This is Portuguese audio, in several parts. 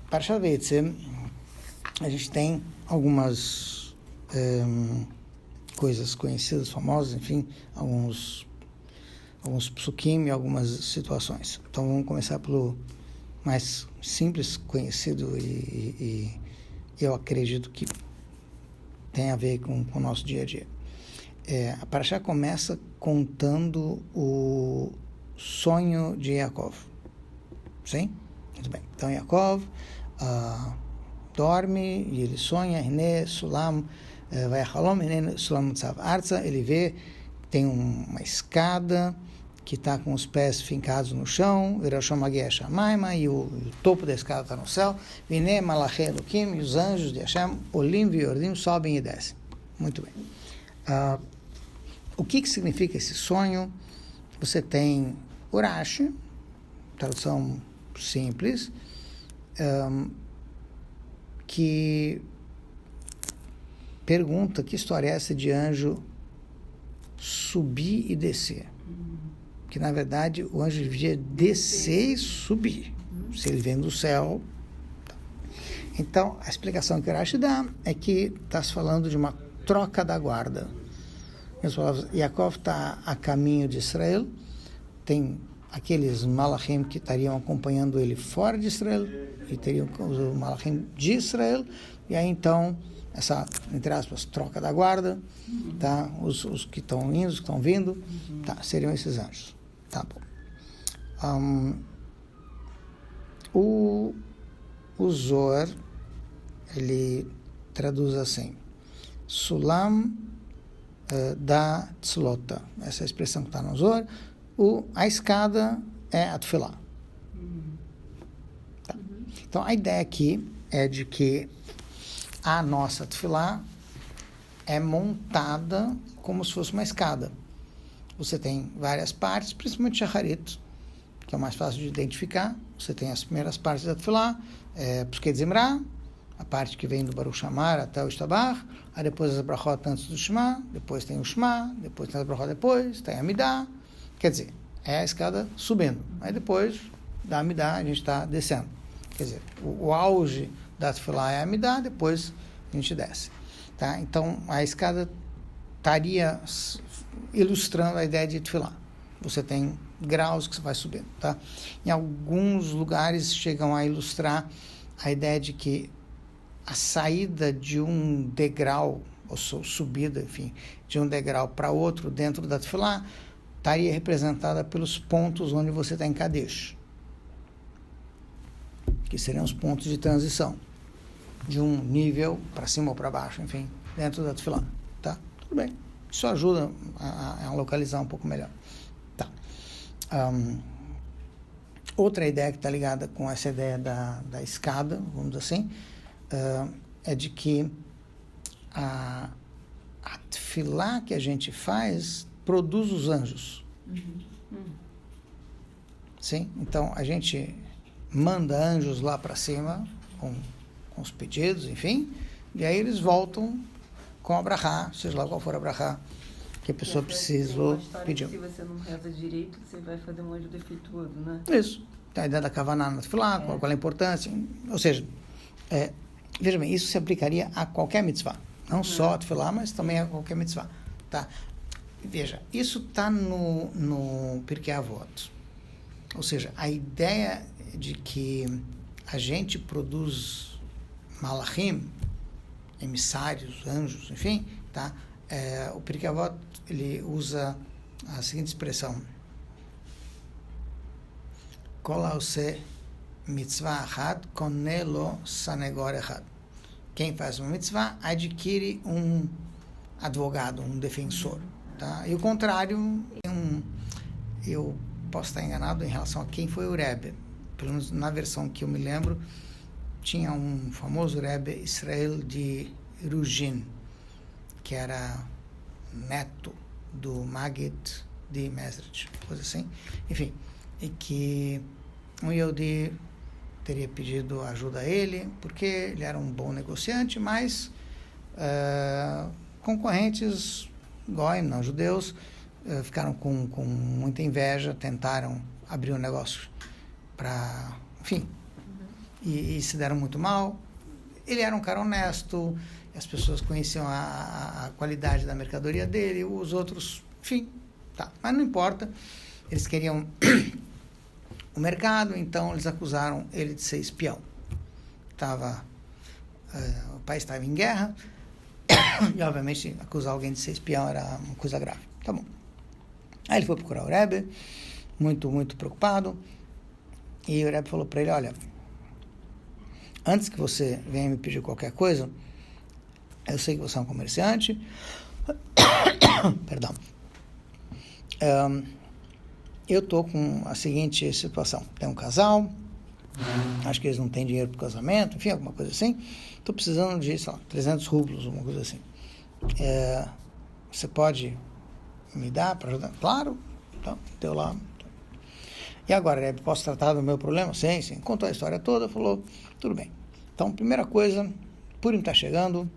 Parashat Vayetze, a gente tem algumas coisas conhecidas, famosas, enfim, alguns psukim e algumas situações. Então vamos começar pelo mais simples, conhecido e eu acredito que tem a ver com o nosso dia a dia. A Parashá começa contando o sonho de Yaakov. Sim? Muito bem. Então Yaakov dorme e ele sonha, ele vê, tem uma escada que está com os pés fincados no chão, e o topo da escada está no céu, e os anjos de Hashem, Olim e Yordim, sobem e descem. Muito bem. O que significa esse sonho? Você tem Urashi, tradução simples, que pergunta que história é essa de anjo subir e descer. Que, na verdade, o anjo devia descer e subir. Se ele vem do céu. Então, a explicação que o Rashi dá é que está se falando de uma troca da guarda. Yaakov está a caminho de Israel, tem aqueles malachim que estariam acompanhando ele fora de Israel, e teriam os malachim de Israel, e aí então, essa, entre aspas, troca da guarda, tá? Os que estão indo, os que estão vindo, tá? Seriam esses anjos. Tá bom. O Zohar, ele traduz assim, Sulam da Tzlota, essa é a expressão que está no Zohar. A escada é a Tefilá. Tá. Então, a ideia aqui é de que a nossa Tefilá é montada como se fosse uma escada. Você tem várias partes, principalmente Shacharit, que é o mais fácil de identificar. Você tem as primeiras partes da Tefilá, Psuquei Zemra, a parte que vem do Baruch Shamar até o Ishtabach, aí depois as brachot antes do Shema, depois tem o Shema, depois tem as brachot depois, tem a Amidah. Quer dizer, é a escada subindo. Aí depois da Amidah a gente está descendo. Quer dizer, o auge da Tefilá é a Amidah, depois a gente desce. Tá? Então, a escada estaria ilustrando a ideia de Tefilá. Você tem graus que você vai subindo. Tá? Em alguns lugares chegam a ilustrar a ideia de que a saída de um degrau, ou subida, enfim, de um degrau para outro dentro da Tefilá, estaria representada pelos pontos onde você está em Kadesh, que seriam os pontos de transição, de um nível para cima ou para baixo, enfim, dentro da Tefilá. Tá? Tudo bem. Isso ajuda a localizar um pouco melhor. Tá. Outra ideia que está ligada com essa ideia da escada, vamos dizer assim, é de que a tefilá que a gente faz produz os anjos. Sim? Então, a gente manda anjos lá para cima com os pedidos, enfim, e aí eles voltam com a brachá, seja lá qual for a brachá que a pessoa precisou pedir. Se você não reza direito, você vai fazer um anjo defeituoso, né? Isso. Tem a ideia da kavaná na tefilá, qual é a importância. Ou seja, veja bem, isso se aplicaria a qualquer mitzvah. Não só a tefilá, mas também a qualquer mitzvah. Tá? Veja, isso está no Pirkei Avot. Ou seja, a ideia de que a gente produz malachim, emissários, anjos, enfim, tá? O Pirkei Avot, ele usa a seguinte expressão: Kol haoseh mitzvah achat koneh lo sanegor echad. Quem faz uma mitzvah adquire um advogado, um defensor. Tá? E o contrário, eu posso estar enganado em relação a quem foi o Rebbe. Pelo menos na versão que eu me lembro, tinha um famoso Rebbe, Israel de Ruzhin, que era neto do Maggid de Mezrich, coisa assim. Enfim, e que um Yehudi teria pedido ajuda a ele, porque ele era um bom negociante, mas concorrentes goim, não judeus, ficaram com muita inveja, tentaram abrir um negócio para, enfim, e se deram muito mal. Ele era um cara honesto, as pessoas conheciam a qualidade da mercadoria dele, os outros, enfim, tá. Mas não importa, eles queriam o mercado, então eles acusaram ele de ser espião. O país estava em guerra, e obviamente acusar alguém de ser espião era uma coisa grave. Tá bom. Aí ele foi procurar o Rebbe, muito, muito preocupado, e o Rebbe falou para ele, olha, antes que você venha me pedir qualquer coisa, eu sei que você é um comerciante, perdão, eu estou com a seguinte situação, tem um casal, acho que eles não têm dinheiro para o casamento, enfim, alguma coisa assim, estou precisando de, sei lá, 300 rublos, alguma coisa assim. Você pode me dar para ajudar? Claro, então, deu lá. E agora, Rebbe, posso tratar do meu problema? Sim, sim. Contou a história toda, falou, tudo bem. Então, primeira coisa, Purim está chegando,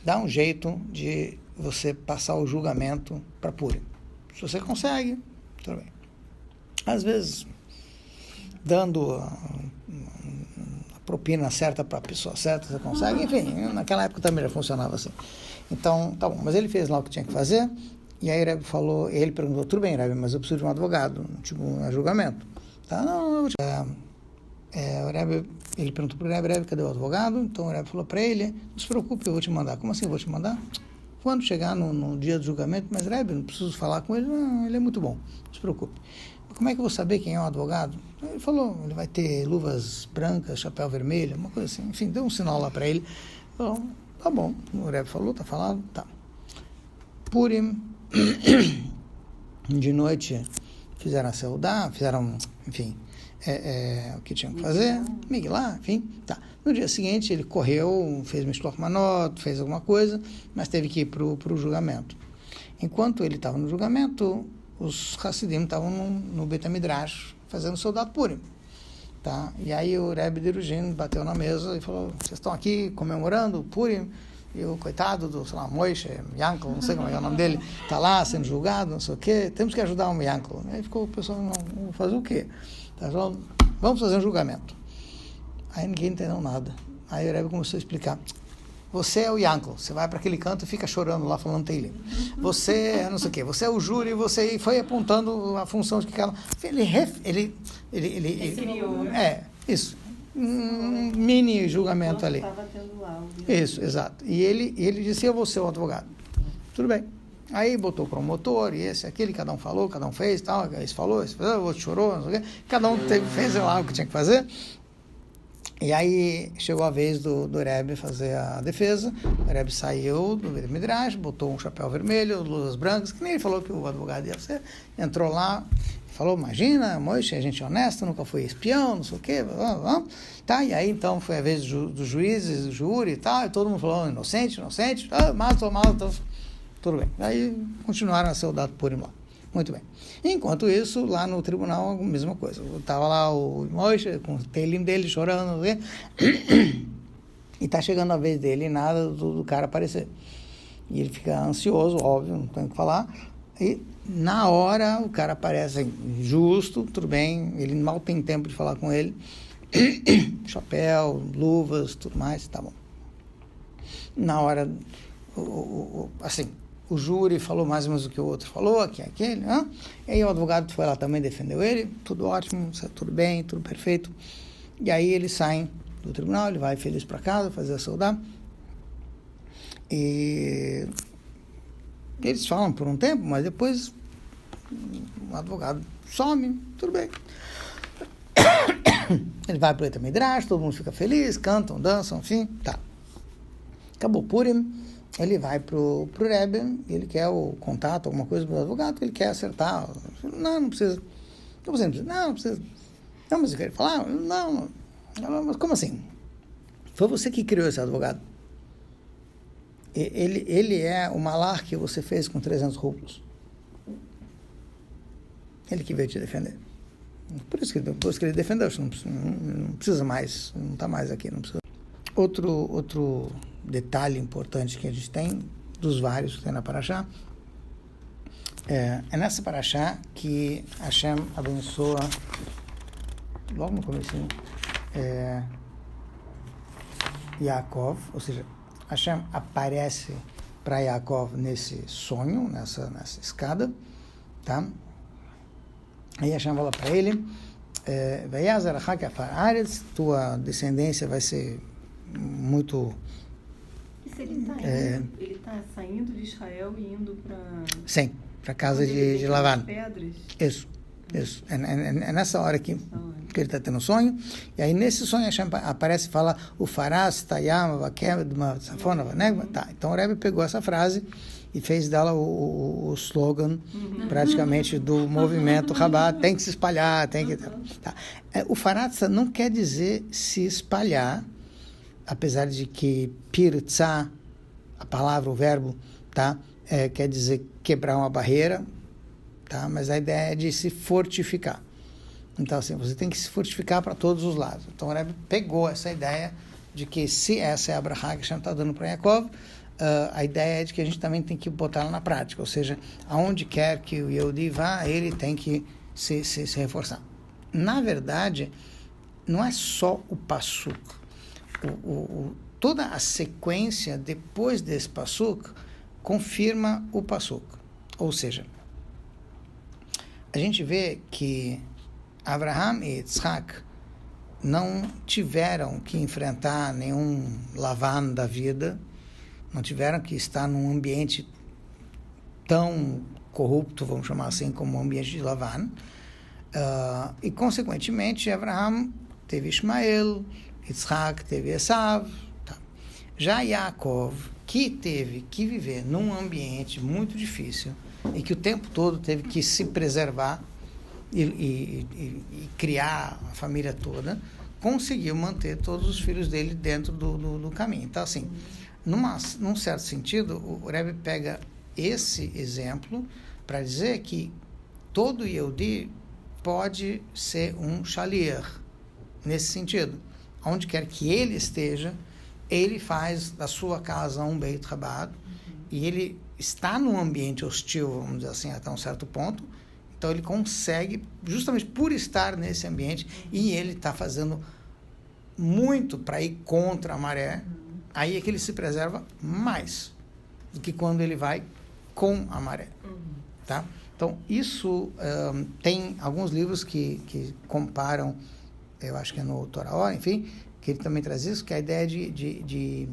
dá um jeito de você passar o julgamento para Purim. Se você consegue, tudo bem. Às vezes, dando a propina certa para a pessoa certa, você consegue. Enfim, naquela época também já funcionava assim. Então, tá bom. Mas ele fez lá o que tinha que fazer, e aí o Rebbe falou, ele perguntou, tudo bem, Rebbe, mas eu preciso de um advogado, tipo, um julgamento. Tá, não, o Rebbe, ele perguntou para o Rebbe, cadê o advogado? Então o Rebbe falou para ele, não se preocupe, eu vou te mandar. Como assim eu vou te mandar? Quando chegar no dia do julgamento, mas Rebbe, não preciso falar com ele, não, ele é muito bom, não se preocupe. Como é que eu vou saber quem é o advogado? Ele falou, ele vai ter luvas brancas, chapéu vermelho, uma coisa assim. Enfim, deu um sinal lá para ele. Falou, tá bom, o Rebbe falou, tá falado, tá. Purim, de noite, fizeram a seudá, fizeram, enfim, o que tinham que fazer, Miglá, enfim, tá. No dia seguinte, ele correu, fez Mishloach Manot, fez alguma coisa, mas teve que ir para o julgamento. Enquanto ele estava no julgamento, os Hassidim estavam no Beit HaMidrash, fazendo soldado Purim, tá? E aí o Rebbe de Erugin bateu na mesa e falou, vocês estão aqui comemorando o Purim, e o coitado do, sei lá, Moishe, Yankel, não sei como é o nome dele, está lá sendo julgado, não sei o quê, temos que ajudar o Yankel. Aí ficou o pessoal, não, fazer o quê? Tá falando, vamos fazer um julgamento. Aí ninguém entendeu nada. Aí o Rebbe começou a explicar. Você é o Yankel, você vai para aquele canto e fica chorando lá, falando Teilim. Você é não sei o quê, você é o júri, você foi apontando a função de que cada... Ele criou. Isso. Um mini julgamento ali. Estava tendo lá. Isso, exato. E ele disse, eu vou ser o advogado. Tudo bem. Aí botou o promotor, e esse, aquele, cada um falou, cada um fez, tal, esse falou, o outro chorou, não sei o quê. Cada um fez lá o que tinha que fazer. E aí chegou a vez do Rebbe fazer a defesa. O Rebbe saiu do Beit HaMidrash, botou um chapéu vermelho, luzes brancas, que nem ele falou que o advogado ia ser. Entrou lá, falou, imagina, Moishe, a gente é honesto, nunca foi espião, não sei o quê, tá? E aí então foi a vez dos juízes, do júri e tal, e todo mundo falou, inocente, mato, tudo bem. Aí continuaram a ser o dado por lá. Muito bem. Enquanto isso, lá no tribunal, a mesma coisa. Estava lá o Moishe, com o Teilim dele, chorando, e está chegando a vez dele e nada do cara aparecer. E ele fica ansioso, óbvio, não tem o que falar. E na hora o cara aparece justo, tudo bem, ele mal tem tempo de falar com ele. Chapéu, luvas, tudo mais, tá bom. Na hora, assim, o júri falou mais ou menos o que o outro falou, aquele, e aí o advogado foi lá também, defendeu ele, tudo ótimo, tudo bem, tudo perfeito. E aí eles saem do tribunal, ele vai feliz para casa, fazer a saudade. E eles falam por um tempo, mas depois o advogado some, tudo bem. Ele vai para o Beit HaMidrash, todo mundo fica feliz, cantam, dançam, enfim, tá. Acabou Purim, ele vai pro Rebbe, ele quer o contato, alguma coisa do advogado, ele quer acertar. Não precisa. Não precisa. Não, mas eu quero falar, não, mas como assim? Foi você que criou esse advogado. Ele é o malar que você fez com 300 rublos. Ele que veio te defender. Por isso que depois que ele defendeu, você não precisa mais, não está mais aqui, não precisa. Outro detalhe importante que a gente tem, dos vários que tem na Parashá, é nessa Parashá que Hashem abençoa, logo no comecinho, Yaakov, ou seja, Hashem aparece para Yaakov nesse sonho, nessa escada, tá? Aí Hashem fala para ele, tua descendência vai ser muito... E se ele está saindo de Israel e indo para... Sim, para a casa de Lavan. Pedras? Isso. É nessa hora que ele está tendo um sonho, e aí nesse sonho Hashem aparece e fala, o farás, tayam, vakem, safona, vanegma. Tá, então o Rebbe pegou essa frase e fez dela o slogan, praticamente, do movimento Chabad, tem que se espalhar, tem que... Tá. O faratza não quer dizer se espalhar, apesar de que pirtza, a palavra, o verbo, tá, quer dizer quebrar uma barreira, tá? Mas a ideia é de se fortificar. Então, assim, você tem que se fortificar para todos os lados. Então, o Rebbe pegou essa ideia de que se essa é a brachá que a gente está dando para Yaakov, a ideia é de que a gente também tem que botar ela na prática. Ou seja, aonde quer que o Yehudi vá, ele tem que se reforçar. Na verdade, não é só o Passuk. Toda a sequência depois desse Passuk confirma o Passuk. Ou seja, a gente vê que Abraham e Yitzhak não tiveram que enfrentar nenhum Lavan da vida, não tiveram que estar num ambiente tão corrupto, vamos chamar assim, como o ambiente de Lavan. E, consequentemente, Abraham teve Ismael, Yitzhak teve Esav. Tá. Já Yaakov, que teve que viver num ambiente muito difícil, e que o tempo todo teve que se preservar e criar a família toda, conseguiu manter todos os filhos dele dentro do caminho. Então, assim, num certo sentido, o Rebbe pega esse exemplo para dizer que todo Yehudi pode ser um shaliach, nesse sentido. Onde quer que ele esteja, ele faz da sua casa um Beit Chabad, e ele está num ambiente hostil, vamos dizer assim, até um certo ponto, então ele consegue, justamente por estar nesse ambiente, e ele está fazendo muito para ir contra a maré, aí é que ele se preserva mais do que quando ele vai com a maré. Tá? Então, isso tem alguns livros que comparam, eu acho que é no Torah, enfim, que ele também traz isso, que é a ideia de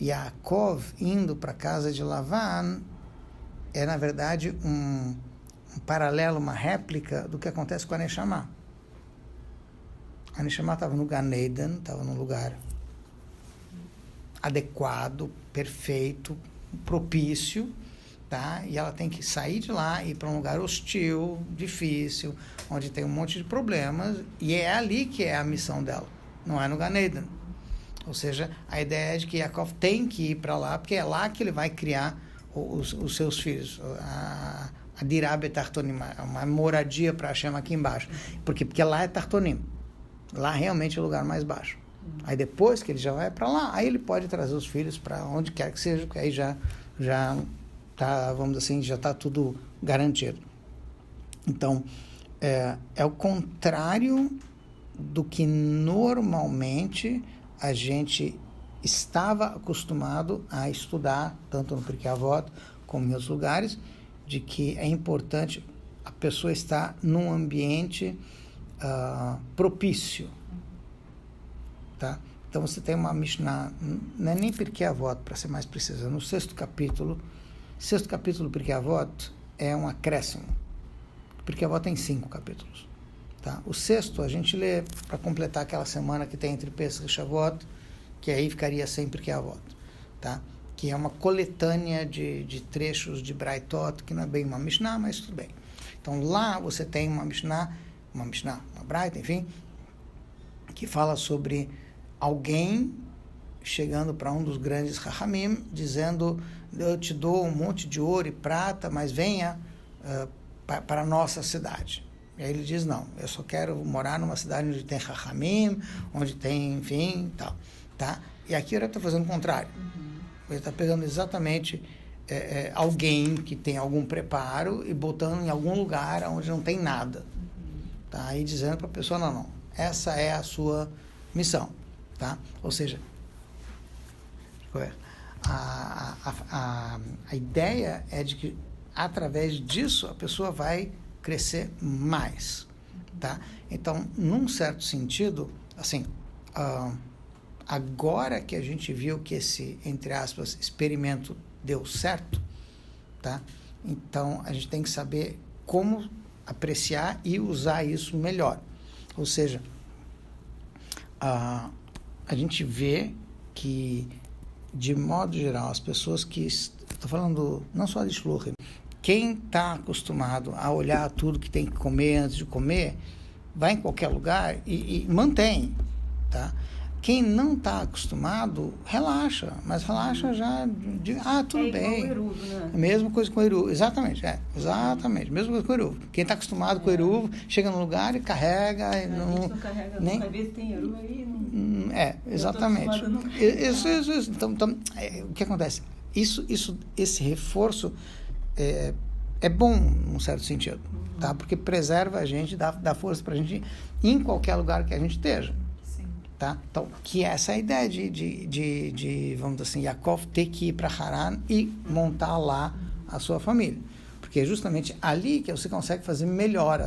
Yaakov indo para a casa de Lavan é, na verdade, um paralelo, uma réplica do que acontece com a Neshama. A Neshama estava no Gan Eden, estava num lugar adequado, perfeito, propício, tá? E ela tem que sair de lá e ir para um lugar hostil, difícil, onde tem um monte de problemas, e é ali que é a missão dela, não é no Gan Eden. Ou seja, a ideia é de que Yaakov tem que ir para lá, porque é lá que ele vai criar os seus filhos. A Dirá Betartonim, uma moradia para Hashem aqui embaixo. Porque lá é Tartonim. Lá realmente é o lugar mais baixo. Aí depois que ele já vai para lá, aí ele pode trazer os filhos para onde quer que seja, porque aí já tá, vamos dizer assim, já está tudo garantido. Então, é o contrário do que normalmente a gente estava acostumado a estudar, tanto no Pirkei Avot como em outros lugares, de que é importante a pessoa estar num ambiente propício. Tá? Então você tem uma Mishnah, não é nem Pirkei Avot, para ser mais preciso, no sexto capítulo do Pirkei Avot é um acréscimo. O Pirkei Avot tem 5 capítulos. Tá? O sexto a gente lê para completar aquela semana que tem entre Pesach e Shavuot, que aí ficaria sempre Pirkei Avot, tá? Que é uma coletânea de trechos de Braitot, que não é bem uma Mishnah, mas tudo bem. Então lá você tem uma Braita, enfim, que fala sobre alguém chegando para um dos grandes Chachamim, dizendo: eu te dou um monte de ouro e prata, mas venha para a nossa cidade. E aí ele diz: não, eu só quero morar numa cidade onde tem Chachamim, onde tem, enfim, tal. Tá? E aqui ele está fazendo o contrário. Ele está pegando exatamente alguém que tem algum preparo e botando em algum lugar onde não tem nada. Tá? E dizendo para a pessoa: não, essa é a sua missão. Tá? Ou seja, A ideia é de que, através disso, a pessoa vai crescer mais, tá? Então, num certo sentido, assim, agora que a gente viu que esse, entre aspas, experimento deu certo, tá? Então, a gente tem que saber como apreciar e usar isso melhor. Ou seja, a gente vê que, de modo geral, as pessoas que... Estou falando não só de shluchim. Quem está acostumado a olhar tudo que tem que comer antes de comer, vai em qualquer lugar e mantém, tá? Quem não está acostumado, relaxa, mas relaxa já tudo bem. Igual o eruv, né? Mesma coisa com o eruv, exatamente, exatamente, mesma coisa com o eruv. Quem está acostumado com o eruv, chega no lugar e carrega. A gente não carrega, nem... às vezes tem eruv aí. Não... Exatamente. Isso. Então, o que acontece? Esse reforço é bom, num certo sentido, tá? Porque preserva a gente, dá força para a gente em qualquer lugar que a gente esteja. Tá? Então, que é essa ideia de vamos dizer assim, Yaakov ter que ir para Haran e montar lá a sua família. Porque é justamente ali que você consegue fazer melhor